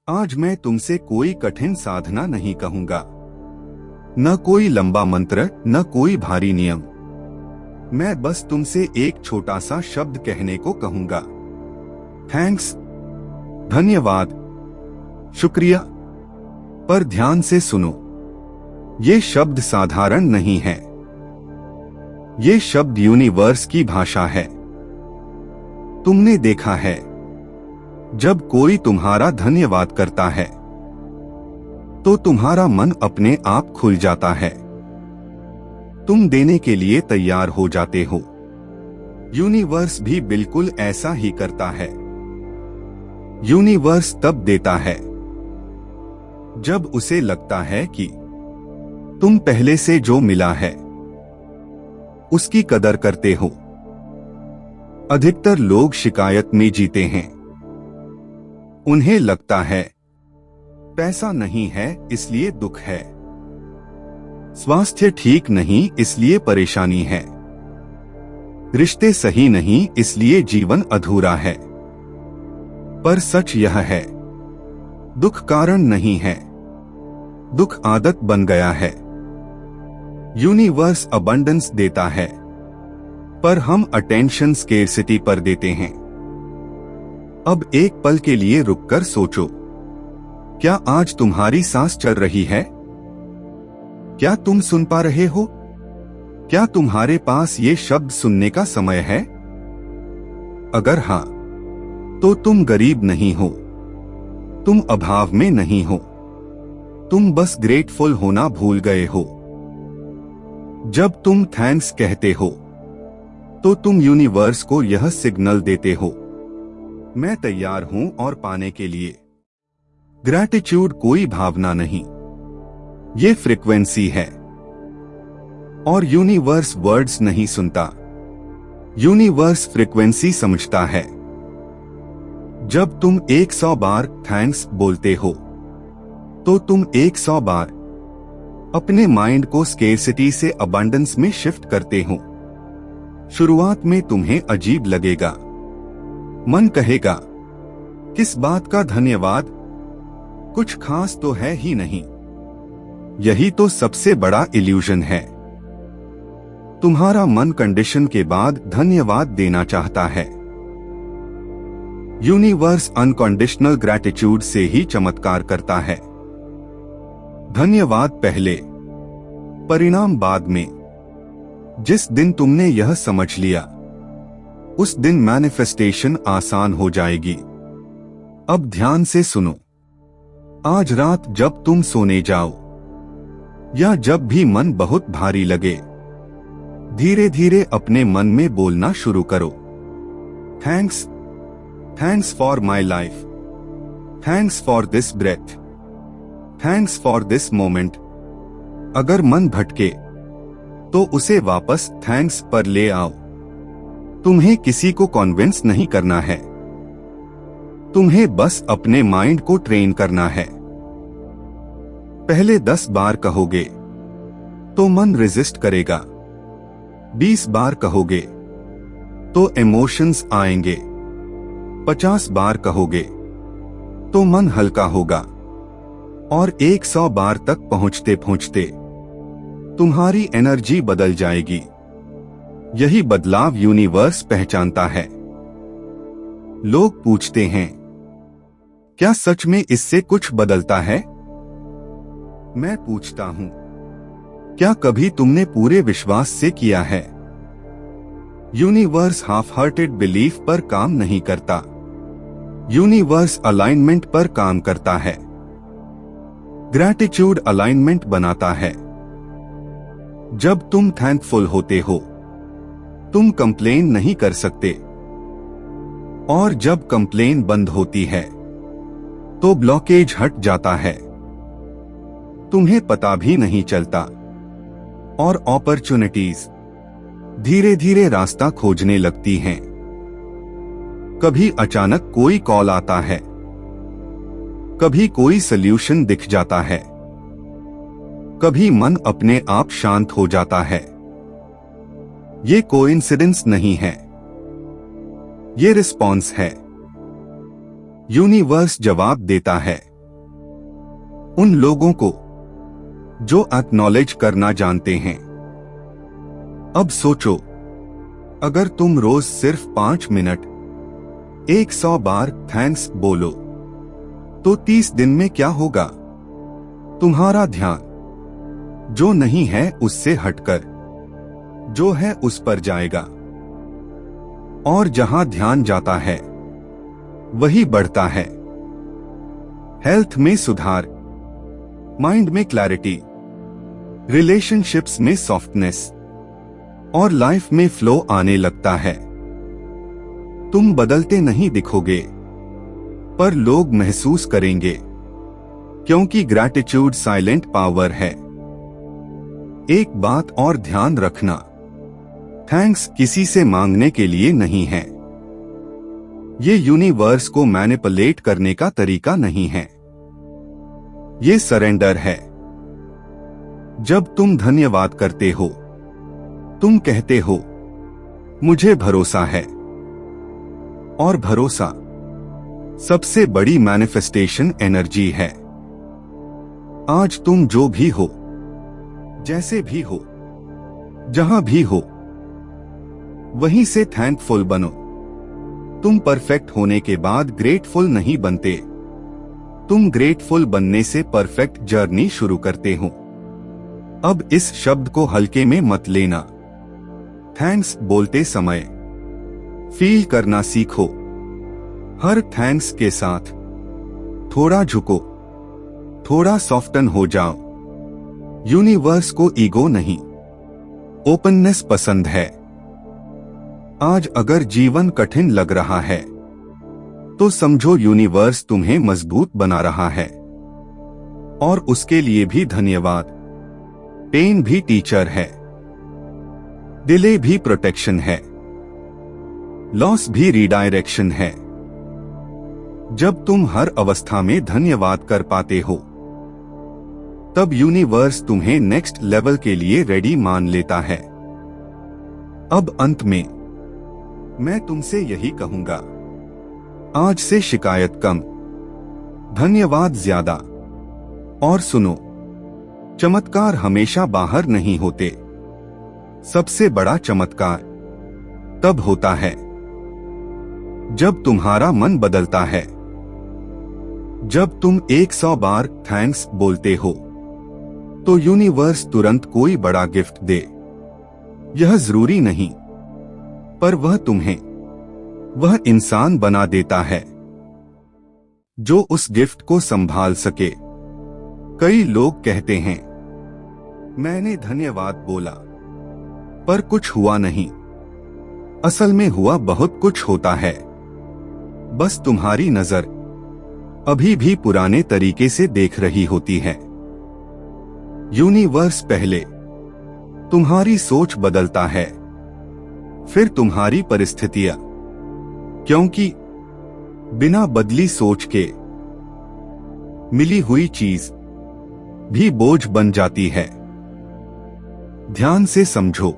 आज मैं तुमसे कोई कठिन साधना नहीं कहूंगा, न कोई लंबा मंत्र, न कोई भारी नियम। मैं बस तुमसे एक छोटा सा शब्द कहने को कहूंगा। थैंक्स, धन्यवाद, शुक्रिया। पर ध्यान से सुनो, ये शब्द साधारण नहीं है। ये शब्द यूनिवर्स की भाषा है। तुमने देखा है, जब कोई तुम्हारा धन्यवाद करता है तो तुम्हारा मन अपने आप खुल जाता है। तुम देने के लिए तैयार हो जाते हो। यूनिवर्स भी बिल्कुल ऐसा ही करता है। यूनिवर्स तब देता है जब उसे लगता है कि तुम पहले से जो मिला है उसकी कदर करते हो। अधिकतर लोग शिकायत में जीते हैं। उन्हें लगता है पैसा नहीं है इसलिए दुख है, स्वास्थ्य ठीक नहीं इसलिए परेशानी है, रिश्ते सही नहीं इसलिए जीवन अधूरा है। पर सच यह है, दुख कारण नहीं है, दुख आदत बन गया है। यूनिवर्स अबंडेंस देता है, पर हम अटेंशन स्केर्सिटी पर देते हैं। अब एक पल के लिए रुककर सोचो, क्या आज तुम्हारी सांस चल रही है? क्या तुम सुन पा रहे हो? क्या तुम्हारे पास ये शब्द सुनने का समय है? अगर हां, तो तुम गरीब नहीं हो, तुम अभाव में नहीं हो, तुम बस ग्रेटफुल होना भूल गए हो। जब तुम थैंक्स कहते हो तो तुम यूनिवर्स को यह सिग्नल देते हो, मैं तैयार हूं और पाने के लिए। ग्रैटिट्यूड कोई भावना नहीं, ये फ्रीक्वेंसी है। और यूनिवर्स वर्ड्स नहीं सुनता, यूनिवर्स फ्रीक्वेंसी समझता है। जब तुम 100 बार थैंक्स बोलते हो तो तुम 100 बार अपने माइंड को स्केर्सिटी से अबंडेंस में शिफ्ट करते हो। शुरुआत में तुम्हें अजीब लगेगा, मन कहेगा किस बात का धन्यवाद, कुछ खास तो है ही नहीं। यही तो सबसे बड़ा इल्यूजन है। तुम्हारा मन कंडीशन के बाद धन्यवाद देना चाहता है। यूनिवर्स अनकंडीशनल ग्रैटिट्यूड से ही चमत्कार करता है। धन्यवाद पहले, परिणाम बाद में। जिस दिन तुमने यह समझ लिया, उस दिन मैनिफेस्टेशन आसान हो जाएगी। अब ध्यान से सुनो, आज रात जब तुम सोने जाओ या जब भी मन बहुत भारी लगे, धीरे धीरे अपने मन में बोलना शुरू करो। Thanks, thanks for my life, thanks for this breath, thanks for this moment. अगर मन भटके तो उसे वापस थैंक्स पर ले आओ। तुम्हें किसी को कन्विंस नहीं करना है, तुम्हें बस अपने माइंड को ट्रेन करना है। पहले 10 बार कहोगे तो मन रेजिस्ट करेगा, 20 बार कहोगे तो इमोशंस आएंगे, 50 बार कहोगे तो मन हल्का होगा, और 100 बार तक पहुंचते पहुंचते तुम्हारी एनर्जी बदल जाएगी। यही बदलाव यूनिवर्स पहचानता है। लोग पूछते हैं, क्या सच में इससे कुछ बदलता है? मैं पूछता हूं, क्या कभी तुमने पूरे विश्वास से किया है? यूनिवर्स हाफ हार्टेड बिलीफ पर काम नहीं करता, यूनिवर्स अलाइनमेंट पर काम करता है। ग्रैटिट्यूड अलाइनमेंट बनाता है। जब तुम थैंकफुल होते हो, तुम कंप्लेन नहीं कर सकते, और जब कंप्लेन बंद होती है तो ब्लॉकेज हट जाता है। तुम्हें पता भी नहीं चलता, और अपॉर्चुनिटीज धीरे धीरे रास्ता खोजने लगती हैं। कभी अचानक कोई कॉल आता है, कभी कोई सल्यूशन दिख जाता है, कभी मन अपने आप शांत हो जाता है। ये कोइंसिडेंस नहीं है, ये रिस्पॉन्स है। यूनिवर्स जवाब देता है। उन लोगों को जो एक्नॉलेज करना जानते हैं। अब सोचो, अगर तुम रोज सिर्फ 5 मिनट 100 बार थैंक्स बोलो तो 30 दिन में क्या होगा? तुम्हारा ध्यान जो नहीं है उससे हटकर जो है उस पर जाएगा, और जहां ध्यान जाता है वही बढ़ता है। हेल्थ में सुधार, माइंड में क्लैरिटी, रिलेशनशिप्स में सॉफ्टनेस और लाइफ में फ्लो आने लगता है। तुम बदलते नहीं दिखोगे, पर लोग महसूस करेंगे, क्योंकि ग्रैटिट्यूड साइलेंट पावर है। एक बात और ध्यान रखना, थैंक्स किसी से मांगने के लिए नहीं है। ये यूनिवर्स को मैनिपुलेट करने का तरीका नहीं है। ये सरेंडर है। जब तुम धन्यवाद करते हो, तुम कहते हो मुझे भरोसा है, और भरोसा सबसे बड़ी मैनिफेस्टेशन एनर्जी है। आज तुम जो भी हो, जैसे भी हो, जहां भी हो, वहीं से थैंकफुल बनो। तुम परफेक्ट होने के बाद ग्रेटफुल नहीं बनते, तुम ग्रेटफुल बनने से परफेक्ट जर्नी शुरू करते हो। अब इस शब्द को हल्के में मत लेना। थैंक्स बोलते समय फील करना सीखो। हर थैंक्स के साथ थोड़ा झुको, थोड़ा सॉफ्टन हो जाओ। यूनिवर्स को ईगो नहीं, ओपननेस पसंद है। आज अगर जीवन कठिन लग रहा है तो समझो यूनिवर्स तुम्हें मजबूत बना रहा है, और उसके लिए भी धन्यवाद। पेन भी टीचर है, डिले भी प्रोटेक्शन है, लॉस भी रिडायरेक्शन है। जब तुम हर अवस्था में धन्यवाद कर पाते हो, तब यूनिवर्स तुम्हें नेक्स्ट लेवल के लिए रेडी मान लेता है। अब अंत में मैं तुमसे यही कहूंगा, आज से शिकायत कम, धन्यवाद ज्यादा। और सुनो, चमत्कार हमेशा बाहर नहीं होते। सबसे बड़ा चमत्कार तब होता है जब तुम्हारा मन बदलता है। जब तुम 100 बार थैंक्स बोलते हो तो यूनिवर्स तुरंत कोई बड़ा गिफ्ट दे। यह जरूरी नहीं, पर वह तुम्हें वह इंसान बना देता है जो उस गिफ्ट को संभाल सके। कई लोग कहते हैं, मैंने धन्यवाद बोला पर कुछ हुआ नहीं। असल में हुआ बहुत कुछ होता है, बस तुम्हारी नजर अभी भी पुराने तरीके से देख रही होती है। यूनिवर्स पहले तुम्हारी सोच बदलता है, फिर तुम्हारी परिस्थितियां, क्योंकि बिना बदली सोच के मिली हुई चीज भी बोझ बन जाती है। ध्यान से समझो,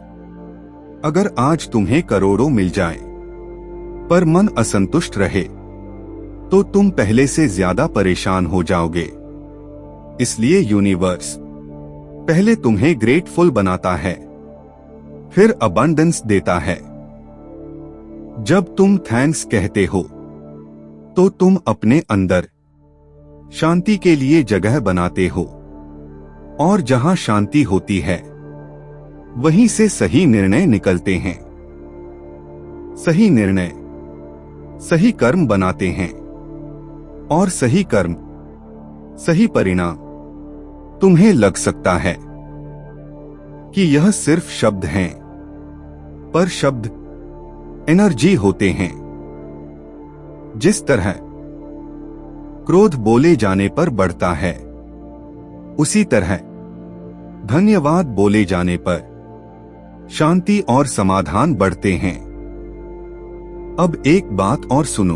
अगर आज तुम्हें करोड़ों मिल जाए पर मन असंतुष्ट रहे तो तुम पहले से ज्यादा परेशान हो जाओगे। इसलिए यूनिवर्स पहले तुम्हें ग्रेटफुल बनाता है, फिर अबंडेंस देता है। जब तुम थैंक्स कहते हो तो तुम अपने अंदर शांति के लिए जगह बनाते हो, और जहां शांति होती है वहीं से सही निर्णय निकलते हैं। सही निर्णय सही कर्म बनाते हैं, और सही कर्म सही परिणाम। तुम्हें लग सकता है कि यह सिर्फ शब्द हैं, पर शब्द एनर्जी होते हैं। जिस तरह क्रोध बोले जाने पर बढ़ता है, उसी तरह धन्यवाद बोले जाने पर शांति और समाधान बढ़ते हैं। अब एक बात और सुनो,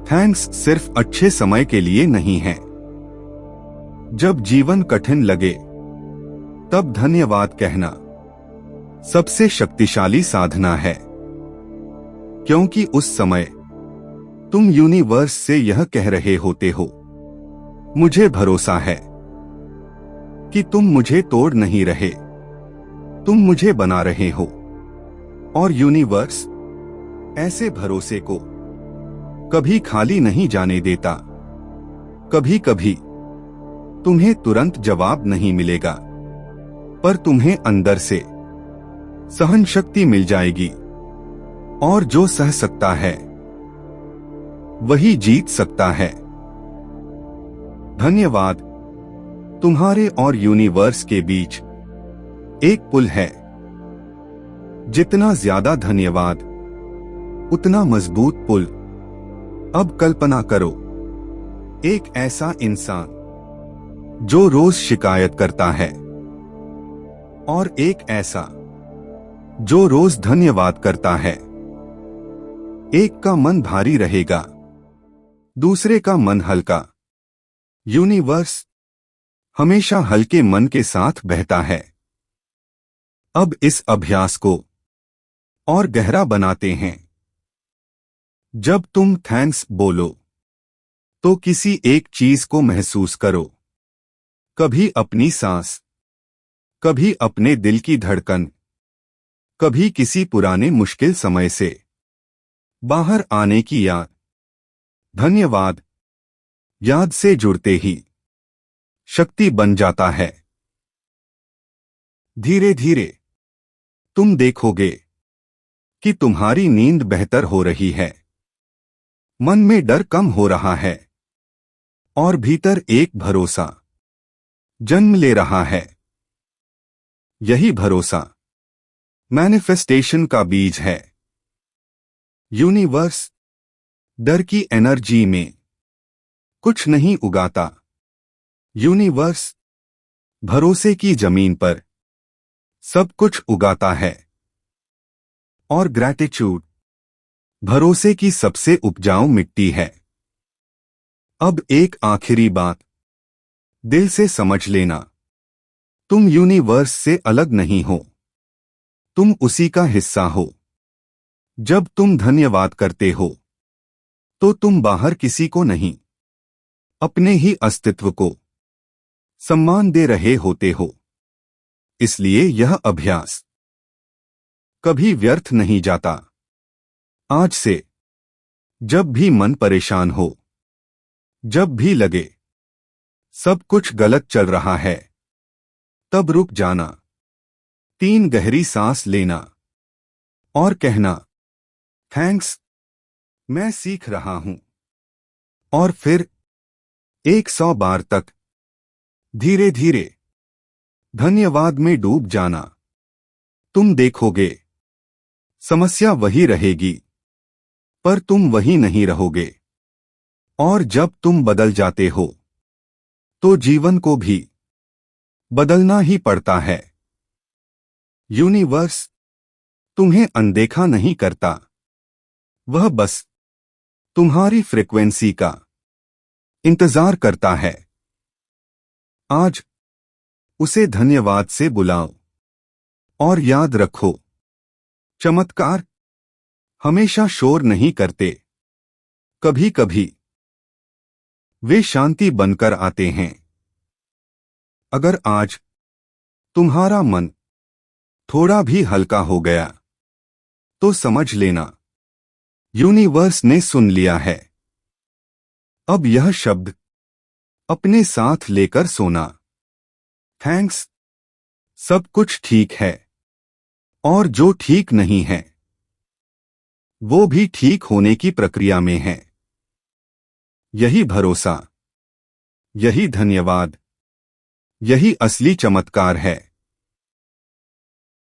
थैंक्स सिर्फ अच्छे समय के लिए नहीं है। जब जीवन कठिन लगे तब धन्यवाद कहना सबसे शक्तिशाली साधना है, क्योंकि उस समय तुम यूनिवर्स से यह कह रहे होते हो, मुझे भरोसा है कि तुम मुझे तोड़ नहीं रहे, तुम मुझे बना रहे हो। और यूनिवर्स ऐसे भरोसे को कभी खाली नहीं जाने देता। कभी कभी तुम्हें तुरंत जवाब नहीं मिलेगा, पर तुम्हें अंदर से सहन शक्ति मिल जाएगी। और जो सह सकता है वही जीत सकता है। धन्यवाद। तुम्हारे और यूनिवर्स के बीच एक पुल है। जितना ज्यादा धन्यवाद उतना मजबूत पुल। अब कल्पना करो, एक ऐसा इंसान जो रोज शिकायत करता है और एक ऐसा जो रोज धन्यवाद करता है। एक का मन भारी रहेगा, दूसरे का मन हल्का। यूनिवर्स हमेशा हल्के मन के साथ बहता है। अब इस अभ्यास को और गहरा बनाते हैं। जब तुम थैंक्स बोलो तो किसी एक चीज को महसूस करो। कभी अपनी सांस, कभी अपने दिल की धड़कन, कभी किसी पुराने मुश्किल समय से बाहर आने की याद। धन्यवाद याद से जुड़ते ही शक्ति बन जाता है। धीरे धीरे तुम देखोगे कि तुम्हारी नींद बेहतर हो रही है, मन में डर कम हो रहा है और भीतर एक भरोसा जन्म ले रहा है। यही भरोसा मैनिफेस्टेशन का बीज है। यूनिवर्स डर की एनर्जी में कुछ नहीं उगाता। यूनिवर्स भरोसे की जमीन पर सब कुछ उगाता है। और ग्रैटिट्यूड भरोसे की सबसे उपजाऊ मिट्टी है। अब एक आखिरी बात दिल से समझ लेना, तुम यूनिवर्स से अलग नहीं हो, तुम उसी का हिस्सा हो। जब तुम धन्यवाद करते हो तो तुम बाहर किसी को नहीं, अपने ही अस्तित्व को सम्मान दे रहे होते हो। इसलिए यह अभ्यास कभी व्यर्थ नहीं जाता। आज से जब भी मन परेशान हो, जब भी लगे सब कुछ गलत चल रहा है, तब रुक जाना, 3 गहरी सांस लेना और कहना थैंक्स, मैं सीख रहा हूं। और फिर 100 बार तक धीरे धीरे धन्यवाद में डूब जाना। तुम देखोगे समस्या वही रहेगी, पर तुम वही नहीं रहोगे। और जब तुम बदल जाते हो तो जीवन को भी बदलना ही पड़ता है। यूनिवर्स तुम्हें अनदेखा नहीं करता, वह बस तुम्हारी फ्रीक्वेंसी का इंतजार करता है। आज उसे धन्यवाद से बुलाओ और याद रखो, चमत्कार हमेशा शोर नहीं करते, कभी कभी वे शांति बनकर आते हैं। अगर आज तुम्हारा मन थोड़ा भी हल्का हो गया तो समझ लेना यूनिवर्स ने सुन लिया है। अब यह शब्द अपने साथ लेकर सोना, थैंक्स, सब कुछ ठीक है और जो ठीक नहीं है वो भी ठीक होने की प्रक्रिया में है। यही भरोसा, यही धन्यवाद, यही असली चमत्कार है।